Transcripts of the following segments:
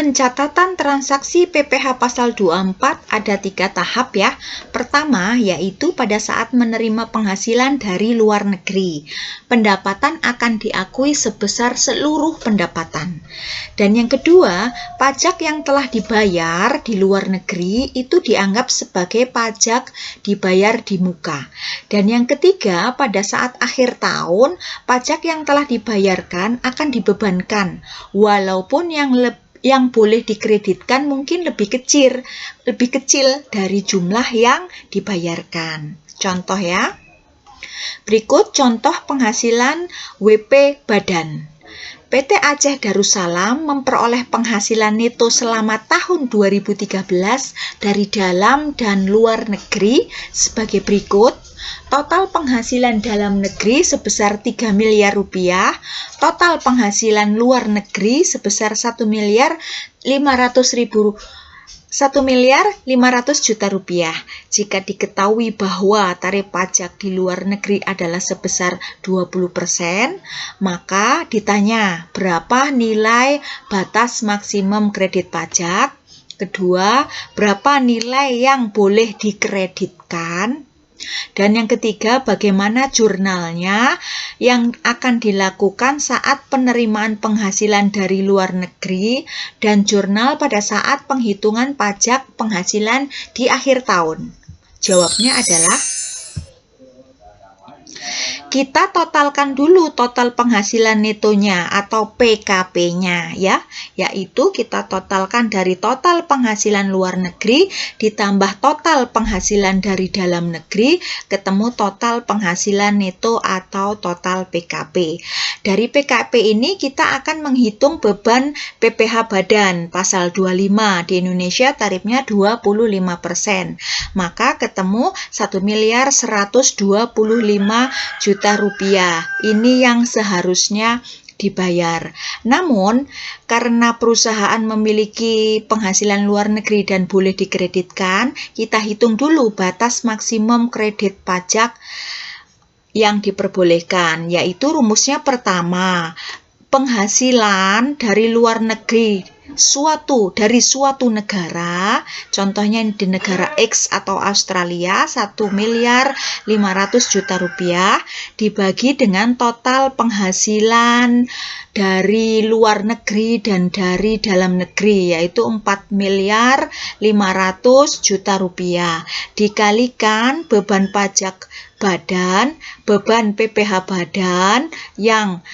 Pencatatan transaksi PPh pasal 24 ada 3 tahap ya. Pertama, yaitu pada saat menerima penghasilan dari luar negeri. Pendapatan akan diakui sebesar seluruh pendapatan. Dan yang kedua, pajak yang telah dibayar di luar negeri itu dianggap sebagai pajak dibayar di muka. Dan yang ketiga, pada saat akhir tahun, pajak yang telah dibayarkan akan dibebankan, walaupun yang boleh dikreditkan mungkin lebih kecil dari jumlah yang dibayarkan. Contoh ya. Berikut contoh penghasilan WP Badan. PT Aceh Darussalam memperoleh penghasilan neto selama tahun 2013 dari dalam dan luar negeri sebagai berikut. Total penghasilan dalam negeri sebesar 3 miliar rupiah, total penghasilan luar negeri sebesar 1 miliar 500 juta rupiah. Jika diketahui bahwa tarif pajak di luar negeri adalah sebesar 20%, maka ditanya berapa nilai batas maksimum kredit pajak. Kedua, berapa nilai yang boleh dikreditkan. Dan yang ketiga, bagaimana jurnalnya yang akan dilakukan saat penerimaan penghasilan dari luar negeri dan jurnal pada saat penghitungan pajak penghasilan di akhir tahun. Jawabnya adalah kita totalkan dulu total penghasilan netonya atau PKP-nya ya, yaitu kita totalkan dari total penghasilan luar negeri ditambah total penghasilan dari dalam negeri ketemu total penghasilan neto atau total PKP. Dari PKP ini kita akan menghitung beban PPh Badan pasal 25 di Indonesia tarifnya 25%. Maka ketemu 1.125 juta rupiah. Ini yang seharusnya dibayar. Namun, karena perusahaan memiliki penghasilan luar negeri dan boleh dikreditkan, kita hitung dulu batas maksimum kredit pajak yang diperbolehkan, yaitu rumusnya pertama, penghasilan dari luar negeri dari suatu negara, contohnya di negara X atau Australia, 1 miliar 500 juta rupiah dibagi dengan total penghasilan dari luar negeri dan dari dalam negeri, yaitu 4 miliar 500 juta rupiah dikalikan beban pajak badan, beban PPh Badan yang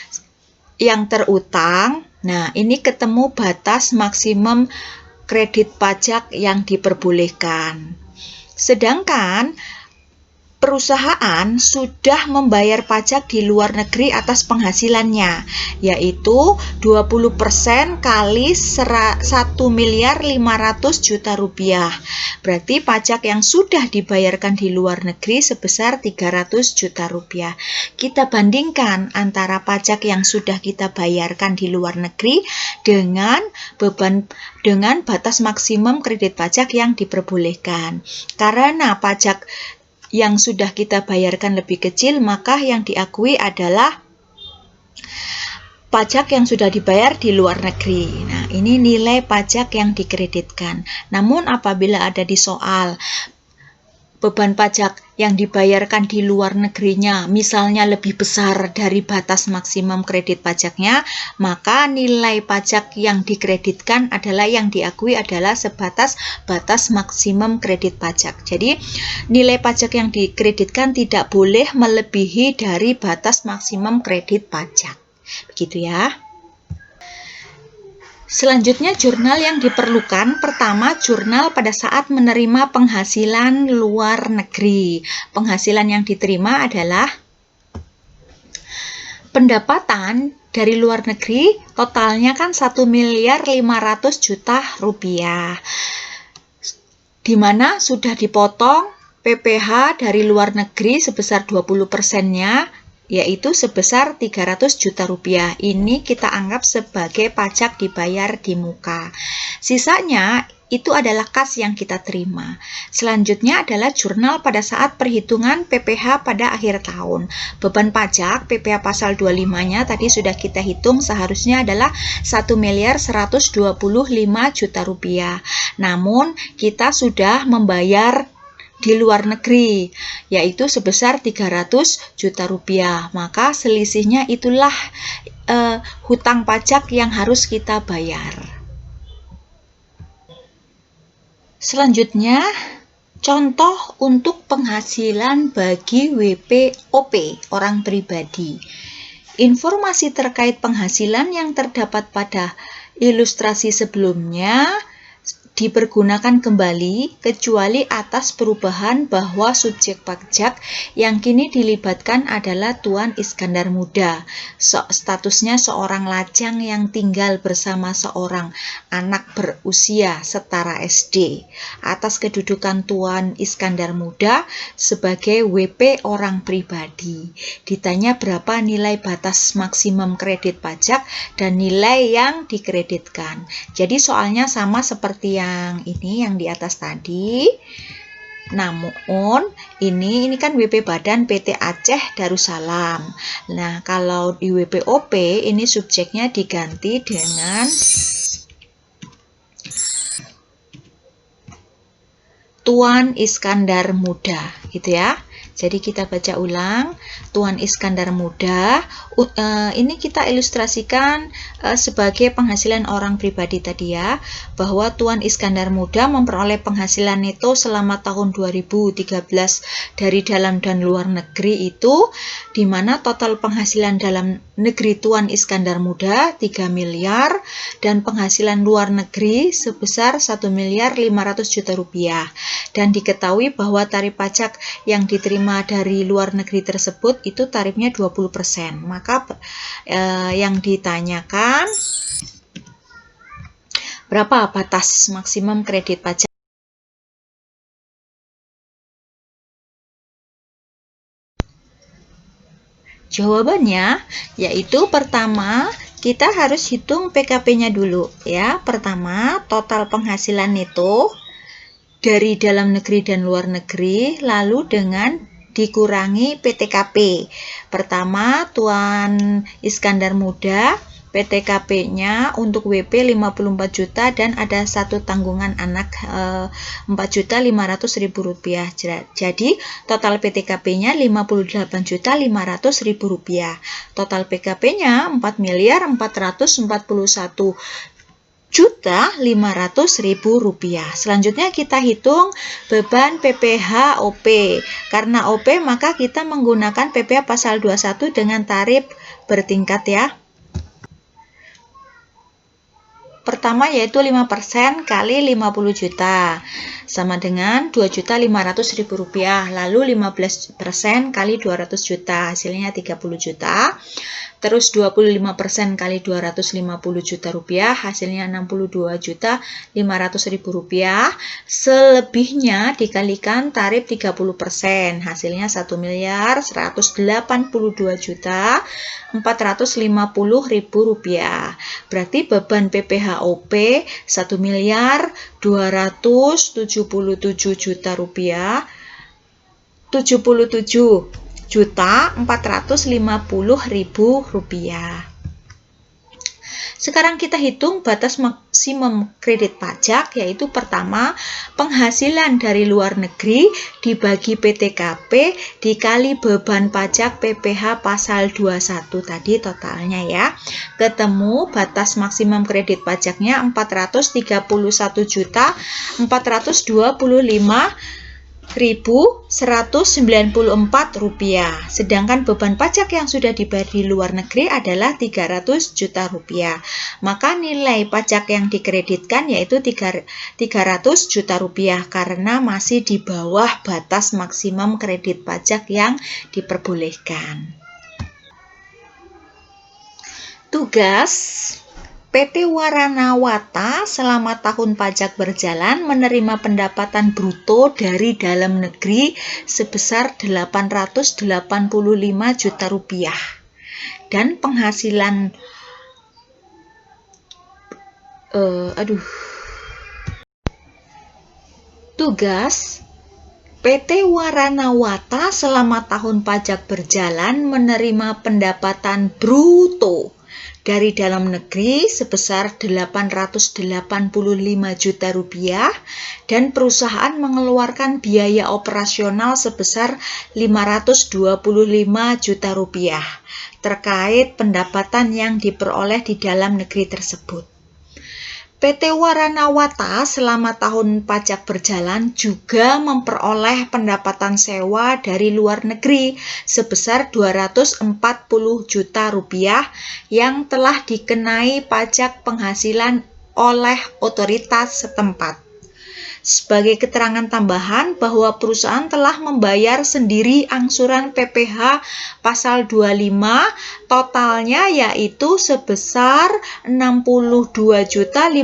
terutang. Nah, ini ketemu batas maksimum kredit pajak yang diperbolehkan. Sedangkan perusahaan sudah membayar pajak di luar negeri atas penghasilannya, yaitu 20% kali 1 miliar 500 juta rupiah. Berarti pajak yang sudah dibayarkan di luar negeri sebesar 300 juta rupiah. Kita bandingkan antara pajak yang sudah kita bayarkan di luar negeri dengan batas maksimum kredit pajak yang diperbolehkan. Karena pajak yang sudah kita bayarkan lebih kecil, maka yang diakui adalah pajak yang sudah dibayar di luar negeri. Nah, ini nilai pajak yang dikreditkan. Namun apabila ada di soal beban pajak yang dibayarkan di luar negerinya misalnya lebih besar dari batas maksimum kredit pajaknya, maka nilai pajak yang dikreditkan adalah yang diakui adalah sebatas batas maksimum kredit pajak. Jadi nilai pajak yang dikreditkan tidak boleh melebihi dari batas maksimum kredit pajak. Begitu ya. Selanjutnya jurnal yang diperlukan. Pertama, jurnal pada saat menerima penghasilan luar negeri. Penghasilan yang diterima adalah pendapatan dari luar negeri, totalnya kan 1 miliar 500 juta rupiah. Di mana sudah dipotong PPh dari luar negeri sebesar 20%-nya, yaitu sebesar 300 juta rupiah. Ini kita anggap sebagai pajak dibayar di muka. Sisanya Itu adalah kas yang kita terima. Selanjutnya adalah jurnal pada saat perhitungan PPh pada akhir tahun. Beban pajak PPh pasal 25-nya tadi sudah kita hitung, seharusnya adalah 1.125 juta rupiah. Namun kita sudah membayar di luar negeri, yaitu sebesar 300 juta rupiah. Maka selisihnya itulah hutang pajak yang harus kita bayar. Selanjutnya, contoh untuk penghasilan bagi WPOP, orang pribadi. Informasi terkait penghasilan yang terdapat pada ilustrasi sebelumnya dipergunakan kembali kecuali atas perubahan bahwa subjek pajak yang kini dilibatkan adalah Tuan Iskandar Muda. Statusnya seorang lajang yang tinggal bersama seorang anak berusia setara SD. Atas kedudukan Tuan Iskandar Muda sebagai WP orang pribadi. Ditanya berapa nilai batas maksimum kredit pajak dan nilai yang dikreditkan. Jadi soalnya sama seperti yang ini yang di atas tadi. Namun ini kan WP Badan PT Aceh Darussalam. Nah, kalau di WPOP ini subjeknya diganti dengan Tuan Iskandar Muda, gitu ya. Jadi kita baca ulang, Tuan Iskandar Muda, ini kita ilustrasikan sebagai penghasilan orang pribadi tadi ya, bahwa Tuan Iskandar Muda memperoleh penghasilan neto selama tahun 2013 dari dalam dan luar negeri itu, di mana total penghasilan dalam negeri Tuan Iskandar Muda 3 miliar dan penghasilan luar negeri sebesar 1.500.000.000 rupiah. Dan diketahui bahwa tarif pajak yang diterima dari luar negeri tersebut itu tarifnya 20%. Maka yang ditanyakan berapa batas maksimum kredit pajak? Jawabannya yaitu pertama kita harus hitung PKP-nya dulu ya. Pertama, total penghasilan neto dari dalam negeri dan luar negeri, lalu dengan dikurangi PTKP. Pertama, Tuan Iskandar Muda, PTKP-nya untuk WP 54 juta dan ada satu tanggungan anak 4.500.000 rupiah. Jadi, total PTKP-nya 58.500.000 rupiah. Total PKP-nya 4.441.500.000 rupiah. Selanjutnya kita hitung beban PPh OP. Karena OP maka kita menggunakan PPh pasal 21 dengan tarif bertingkat ya. Pertama yaitu 5% kali 50 juta sama dengan 2.500.000 rupiah. Lalu 15% kali 200 juta hasilnya 30 juta. Terus 25% kali 250 juta rupiah hasilnya 62.500.000 rupiah. Selebihnya dikalikan tarif 30% hasilnya 1.182.450.000 rupiah. Berarti beban PPh-OP 1.277 juta rupiah. 77.450.000 rupiah. Sekarang kita hitung batas maksimum kredit pajak, yaitu pertama penghasilan dari luar negeri dibagi PTKP dikali beban pajak PPh pasal 21 tadi totalnya ya. Ketemu batas maksimum kredit pajaknya 431.425.194 rupiah. Sedangkan beban pajak yang sudah dibayar di luar negeri adalah 300 juta rupiah. Maka nilai pajak yang dikreditkan yaitu 300 juta rupiah karena masih di bawah batas maksimum kredit pajak yang diperbolehkan. Tugas PT Waranawata selama tahun pajak berjalan menerima pendapatan bruto dari dalam negeri sebesar 885 juta rupiah dan penghasilan Tugas PT Waranawata selama tahun pajak berjalan menerima pendapatan bruto dari dalam negeri sebesar 885 juta rupiah dan perusahaan mengeluarkan biaya operasional sebesar 525 juta rupiah terkait pendapatan yang diperoleh di dalam negeri tersebut. PT Waranawata selama tahun pajak berjalan juga memperoleh pendapatan sewa dari luar negeri sebesar 240 juta rupiah yang telah dikenai pajak penghasilan oleh otoritas setempat. Sebagai keterangan tambahan bahwa perusahaan telah membayar sendiri angsuran PPh pasal 25 totalnya yaitu sebesar Rp62.500.000.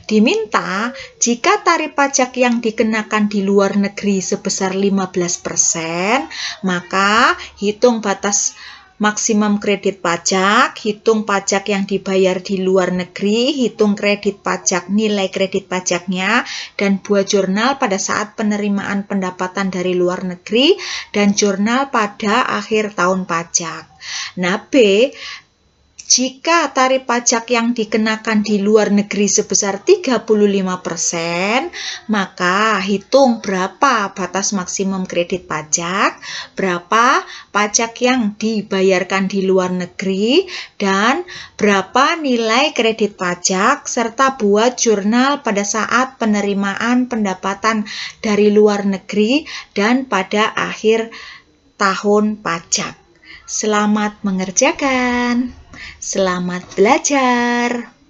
Diminta jika tarif pajak yang dikenakan di luar negeri sebesar 15%, maka hitung batas maksimum kredit pajak, hitung pajak yang dibayar di luar negeri, hitung kredit pajak, nilai kredit pajaknya, dan buat jurnal pada saat penerimaan pendapatan dari luar negeri, dan jurnal pada akhir tahun pajak. Nah, B, jika tarif pajak yang dikenakan di luar negeri sebesar 35%, maka hitung berapa batas maksimum kredit pajak, berapa pajak yang dibayarkan di luar negeri, dan berapa nilai kredit pajak, serta buat jurnal pada saat penerimaan pendapatan dari luar negeri dan pada akhir tahun pajak. Selamat mengerjakan. Selamat belajar.